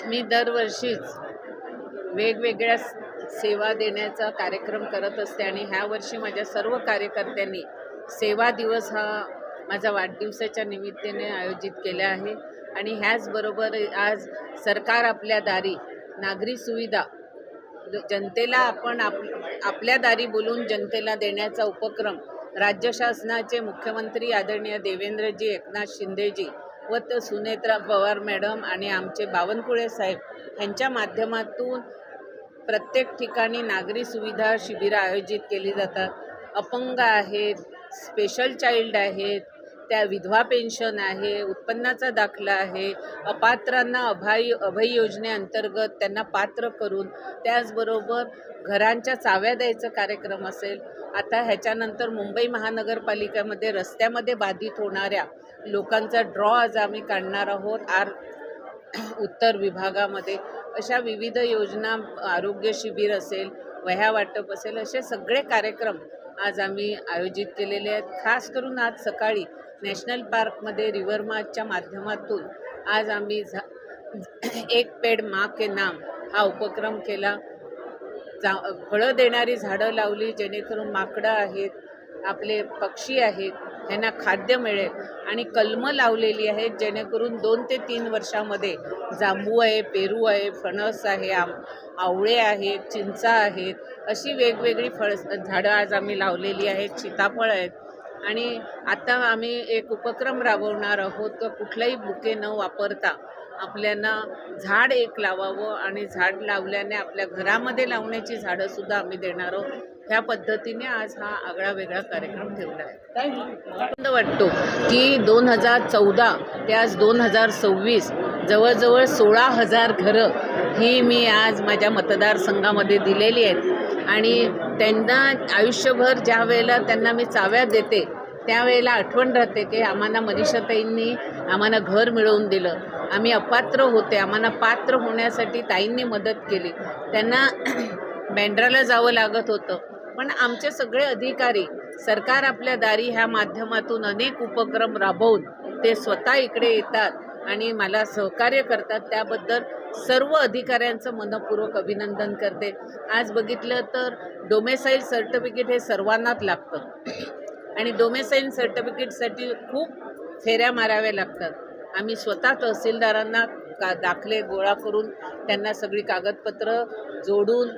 मी दरवर्षीच वेगवेगळ्या सेवा देण्याचा कार्यक्रम करत असते आणि ह्या वर्षी माझ्या सर्व कार्यकर्त्यांनी सेवा दिवस हा माझा वाढदिवसाच्या निमित्ताने आयोजित केला आहे. आणि ह्याचबरोबर आज सरकार आपल्या दारी नागरी सुविधा जनतेला आपण आपल्या दारी बोलून जनतेला देण्याचा उपक्रम राज्य शासनाचे मुख्यमंत्री आदरणीय देवेंद्रजी एकनाथ शिंदेजी व सुनेत्रा पवार मॅडम आणि आमचे बावनकुळे साहेब यांच्या माध्यमातून प्रत्येक ठिकाणी नागरी सुविधा शिबिरं आयोजित केली जातात. अपंग आहेत, स्पेशल चाइल्ड आहेत, त्या विधवा पेन्शन आहे, उत्पन्नाचा दाखला आहे, अपात्रांना अभय योजनेअंतर्गत त्यांना पात्र करून त्याचबरोबर घरांच्या चाव्या द्यायचा कार्यक्रम असेल. आता ह्याच्यानंतर मुंबई महानगरपालिकेमध्ये रस्त्यामध्ये बाधित होणाऱ्या लोकांचा ड्रॉ आज आम्ही काढणार आहोत उत्तर विभागामध्ये. अशा विविध योजना, आरोग्य शिबिर असेल, वह्या वाटप असेल, असे सगळे कार्यक्रम आज आम्ही आयोजित केलेले आहेत. खास करून आज सकाळी नॅशनल पार्कमध्ये रिव्हर मार्चच्या माध्यमातून आज आम्ही एक पेड़ माँ के नाम हा उपक्रम केला. फळं देणारी झाडं लावली जेणेकरून माकडं आहेत, आपले पक्षी आहेत, यांना खाद्य मिळेल. आणि कलमं लावलेली आहेत जेणेकरून 2 ते 3 वर्षामध्ये जांभू आहे, पेरू आहे, फणस आहे, आवळे आहेत, चिंचा आहेत, अशी वेगवेगळी झाडं आज आम्ही लावलेली आहेत. सीताफळ आहेत. आणि आता आम्ही एक उपक्रम राबवणार आहोत की कुठलाही बुके न वापरता आपल्याला झाड एक लावावं आणि झाड लावल्याने आपल्या घरामध्ये लावण्याची झाडंसुद्धा आम्ही देणार आहोत. ह्या पद्धतीने आज हा आगळा वेगळा कार्यक्रम ठेवला आहे. आनंद वाटतो की 2014 ते आज 2026 जवळजवळ 16,000 घरं ही मी आज माझ्या मतदारसंघामध्ये दिलेली आहेत. आणि त्यांना आयुष्यभर ज्या वेळेला त्यांना मी चाव्या देते त्यावेळेला आठवण राहते की आम्हाला मनीषाताईंनी आम्हाला घर मिळवून दिलं, आम्ही अपात्र होते, आम्हाला पात्र होण्यासाठी ताईंनी मदत केली. त्यांना बँड्राला जावं लागत होतं, पण आमचे सगळे अधिकारी सरकार आपल्या दारी ह्या माध्यमातून अनेक उपक्रम राबवून ते स्वतः इकडे येतात आणि मला सहकार्य करतात. त्याबद्दल सर्व अधिकाऱ्यांचं मनपूर्वक अभिनंदन करते. आज बघितलं तर डोमेसाईल सर्टिफिकेट हे सर्वांनाच लागतं आणि डोमेसाईल सर्टिफिकेटसाठी खूप फेऱ्या माराव्या लागतात. आम्ही स्वतः तहसीलदारांना दाखले गोळा करून त्यांना सगळी कागदपत्र जोडून